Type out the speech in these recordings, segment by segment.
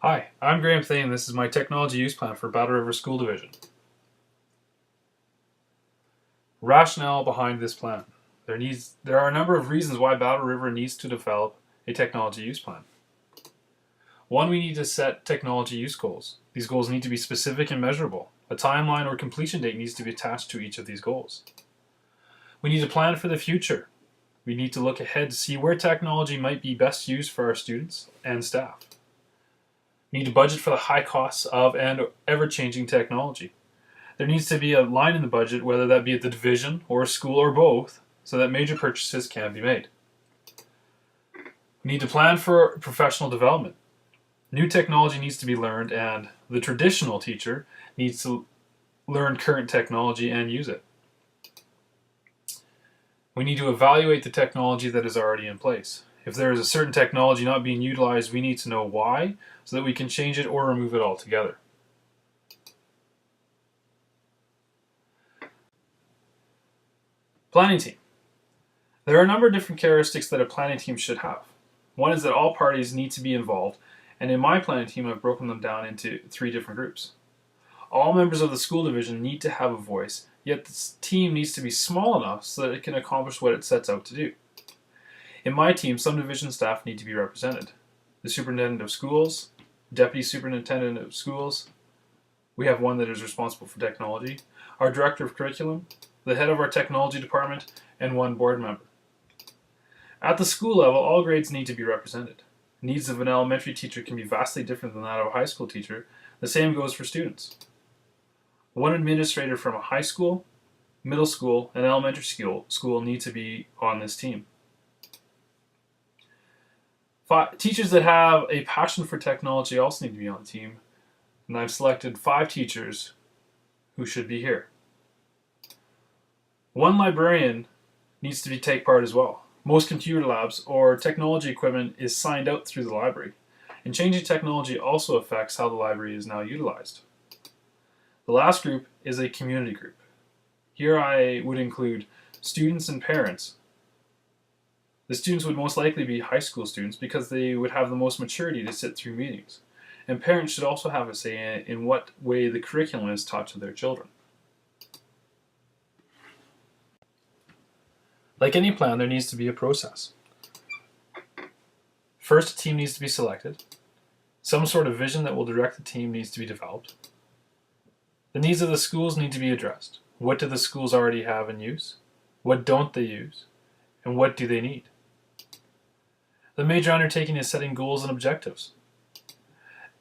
Hi, I'm Graham Thane and this is my technology use plan for Battle River School Division. Rationale behind this plan. There are a number of reasons why Battle River needs to develop a technology use plan. One, we need to set technology use goals. These goals need to be specific and measurable. A timeline or completion date needs to be attached to each of these goals. We need to plan for the future. We need to look ahead to see where technology might be best used for our students and staff. We need to budget for the high costs of and ever-changing technology. There needs to be a line in the budget, whether that be at the division or a school or both, so that major purchases can be made. We need to plan for professional development. New technology needs to be learned, and the traditional teacher needs to learn current technology and use it. We need to evaluate the technology that is already in place. If there is a certain technology not being utilized, we need to know why so that we can change it or remove it altogether. Planning team. There are a number of different characteristics that a planning team should have. One is that all parties need to be involved, and in my planning team I've broken them down into 3 different groups. All members of the school division need to have a voice, yet the team needs to be small enough so that it can accomplish what it sets out to do. In my team, some division staff need to be represented. The superintendent of schools, deputy superintendent of schools, we have one that is responsible for technology, our director of curriculum, the head of our technology department, and 1 board member. At the school level, all grades need to be represented. Needs of an elementary teacher can be vastly different than that of a high school teacher. The same goes for students. 1 administrator from a high school, middle school, and elementary school need to be on this team. Teachers that have a passion for technology also need to be on the team, and I've selected 5 teachers who should be here. 1 librarian needs to take part as well. Most computer labs or technology equipment is signed out through the library, and changing technology also affects how the library is now utilized. The last group is a community group. Here I would include students and parents. The students would most likely be high school students because they would have the most maturity to sit through meetings. And parents should also have a say in what way the curriculum is taught to their children. Like any plan, there needs to be a process. First, a team needs to be selected. Some sort of vision that will direct the team needs to be developed. The needs of the schools need to be addressed. What do the schools already have in use? What don't they use? And what do they need? The major undertaking is setting goals and objectives.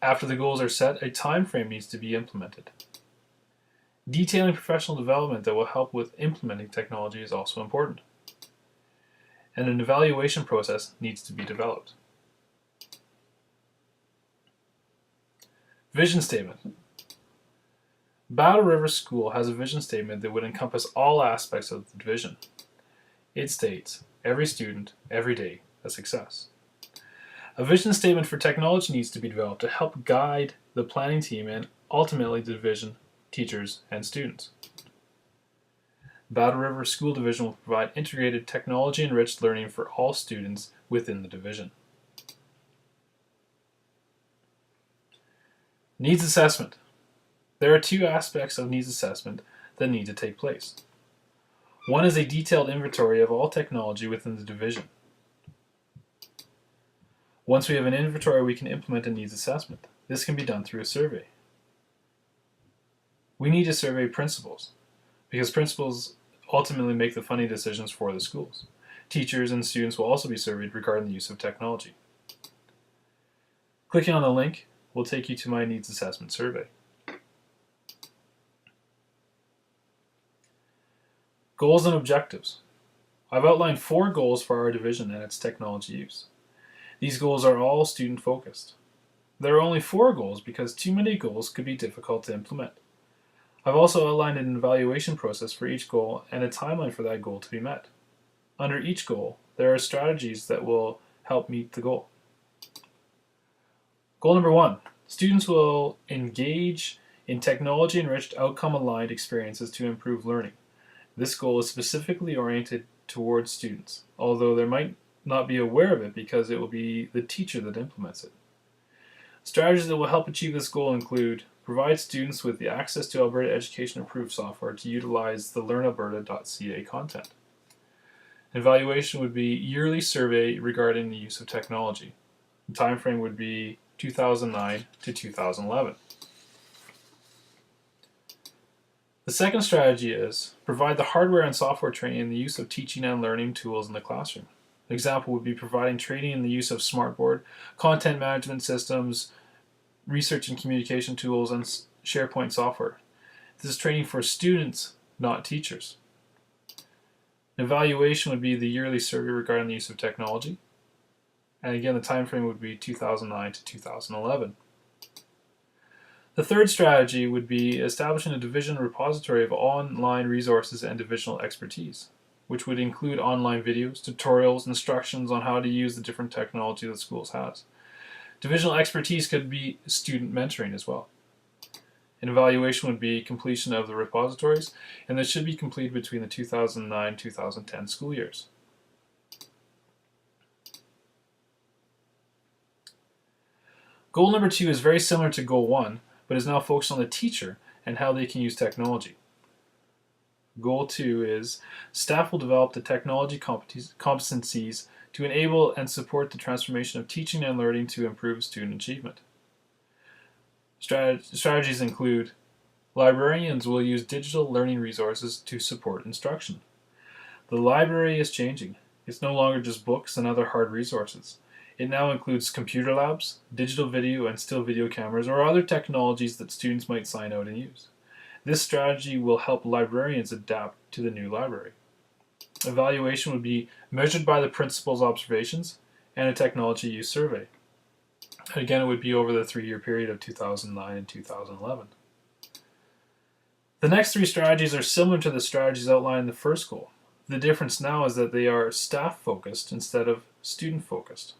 After the goals are set, a time frame needs to be implemented. Detailing professional development that will help with implementing technology is also important. And an evaluation process needs to be developed. Vision statement. Battle River School has a vision statement that would encompass all aspects of the division. It states, every student, every day, a success. A vision statement for technology needs to be developed to help guide the planning team and ultimately the division, teachers, and students. Battle River School Division will provide integrated technology-enriched learning for all students within the division. Needs assessment. There are 2 aspects of needs assessment that need to take place. One is a detailed inventory of all technology within the division. Once we have an inventory, we can implement a needs assessment. This can be done through a survey. We need to survey principals, because principals ultimately make the funding decisions for the schools. Teachers and students will also be surveyed regarding the use of technology. Clicking on the link will take you to my needs assessment survey. Goals and objectives. I've outlined 4 goals for our division and its technology use. These goals are all student focused. There are only 4 goals because too many goals could be difficult to implement. I've also outlined an evaluation process for each goal and a timeline for that goal to be met. Under each goal, there are strategies that will help meet the goal. Goal number 1, students will engage in technology-enriched outcome-aligned experiences to improve learning. This goal is specifically oriented towards students, although they might not be aware of it because it will be the teacher that implements it. Strategies that will help achieve this goal include provide students with the access to Alberta Education Approved software to utilize the learnalberta.ca content. Evaluation would be yearly survey regarding the use of technology. The time frame would be 2009 to 2011. The second strategy is provide the hardware and software training in the use of teaching and learning tools in the classroom. An example would be providing training in the use of smartboard, content management systems, research and communication tools, and SharePoint software. This is training for students, not teachers. An evaluation would be the yearly survey regarding the use of technology. And again, the time frame would be 2009 to 2011. The third strategy would be establishing a division repository of online resources and divisional expertise, which would include online videos, tutorials, instructions on how to use the different technology that schools has. Divisional expertise could be student mentoring as well. An evaluation would be completion of the repositories, and this should be completed between the 2009-2010 school years. Goal number 2 is very similar to goal 1, but is now focused on the teacher and how they can use technology. Goal 2 is staff will develop the technology competencies to enable and support the transformation of teaching and learning to improve student achievement. Strategies include librarians will use digital learning resources to support instruction. The library is changing. It's no longer just books and other hard resources. It now includes computer labs, digital video and still video cameras, or other technologies that students might sign out and use. This strategy will help librarians adapt to the new library. Evaluation would be measured by the principal's observations and a technology use survey. And again, it would be over the 3-year period of 2009 and 2011. The next 3 strategies are similar to the strategies outlined in the first goal. The difference now is that they are staff-focused instead of student-focused.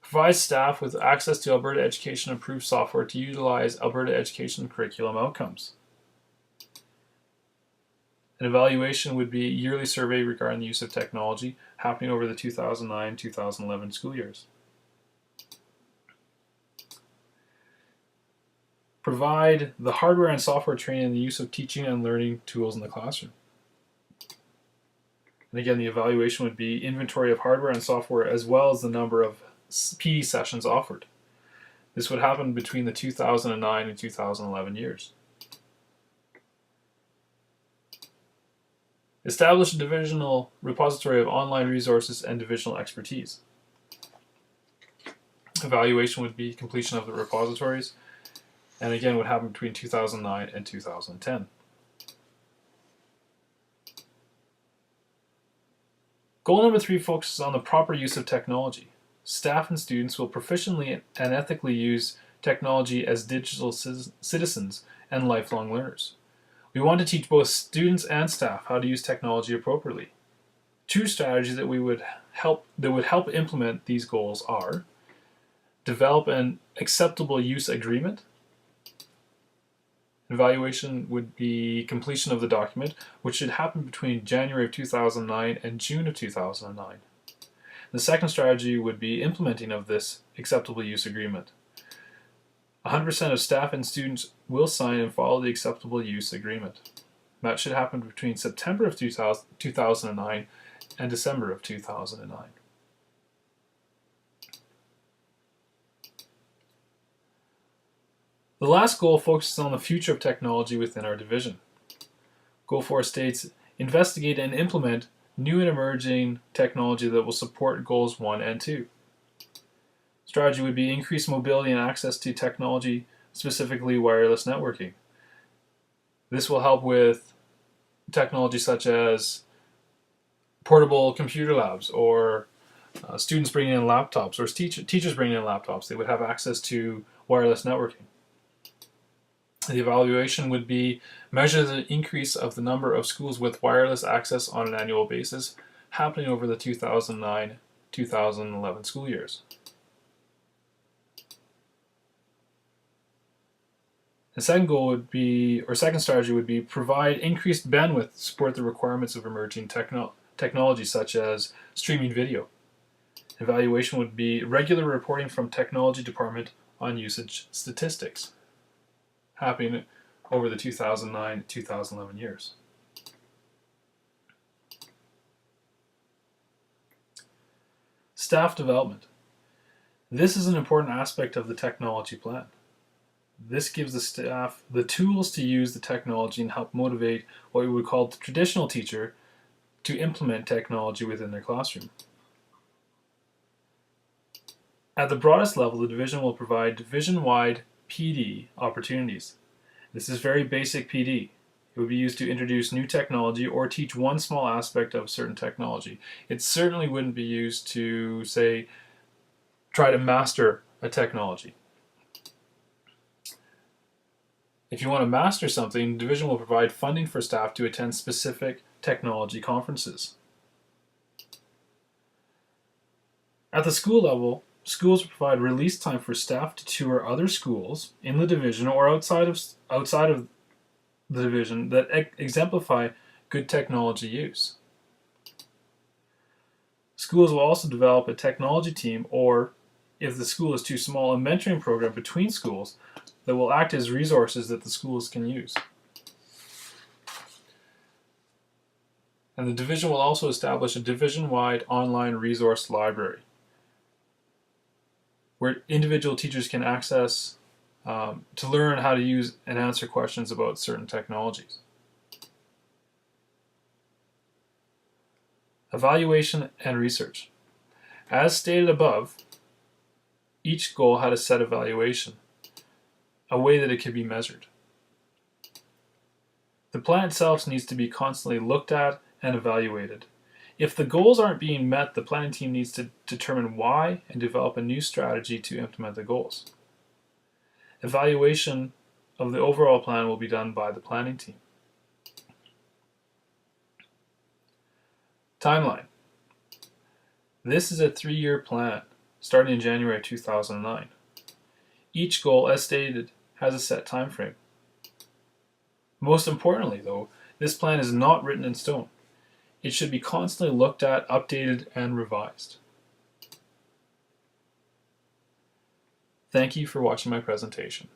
Provide staff with access to Alberta Education Approved software to utilize Alberta Education curriculum outcomes. An evaluation would be a yearly survey regarding the use of technology happening over the 2009-2011 school years. Provide the hardware and software training in the use of teaching and learning tools in the classroom. And again, the evaluation would be inventory of hardware and software as well as the number of PD sessions offered. This would happen between the 2009 and 2011 years. Establish a divisional repository of online resources and divisional expertise. Evaluation would be completion of the repositories, and again would happen between 2009 and 2010. Goal number 3 focuses on the proper use of technology. Staff and students will proficiently and ethically use technology as digital citizens and lifelong learners. We want to teach both students and staff how to use technology appropriately. 2 strategies that would help implement these goals are develop an acceptable use agreement. Evaluation would be completion of the document, which should happen between January of 2009 and June of 2009. The second strategy would be implementing of this acceptable use agreement. 100% of staff and students will sign and follow the acceptable use agreement. That should happen between September of 2009 and December of 2009. The last goal focuses on the future of technology within our division. Goal 4 states, investigate and implement new and emerging technology that will support goals 1 and 2. Strategy would be increase mobility and access to technology, specifically wireless networking. This will help with technology such as portable computer labs or students bringing in laptops or teachers bringing in laptops. They would have access to wireless networking. The evaluation would be measure the increase of the number of schools with wireless access on an annual basis happening over the 2009-2011 school years. The second goal would be, or second strategy would be, provide increased bandwidth to support the requirements of emerging technology such as streaming video. Evaluation would be regular reporting from technology department on usage statistics, happening over the 2009-2011 years. Staff development. This is an important aspect of the technology plan. This gives the staff the tools to use the technology and help motivate what we would call the traditional teacher to implement technology within their classroom. At the broadest level, the division will provide division-wide PD opportunities. This is very basic PD. It would be used to introduce new technology or teach one small aspect of certain technology. It certainly wouldn't be used to, say, try to master a technology. If you want to master something, the division will provide funding for staff to attend specific technology conferences. At the school level, schools will provide release time for staff to tour other schools in the division or outside of the division that exemplify good technology use. Schools will also develop a technology team, or if the school is too small, a mentoring program between schools that will act as resources that the schools can use. And the division will also establish a division-wide online resource library where individual teachers can access to learn how to use and answer questions about certain technologies. Evaluation and research. As stated above, each goal had a set evaluation, a way that it could be measured. The plan itself needs to be constantly looked at and evaluated. If the goals aren't being met, the planning team needs to determine why and develop a new strategy to implement the goals. Evaluation of the overall plan will be done by the planning team. Timeline. This is a 3-year plan starting in January 2009. Each goal, as stated, has a set time frame. Most importantly, though, this plan is not written in stone. It should be constantly looked at, updated, and revised. Thank you for watching my presentation.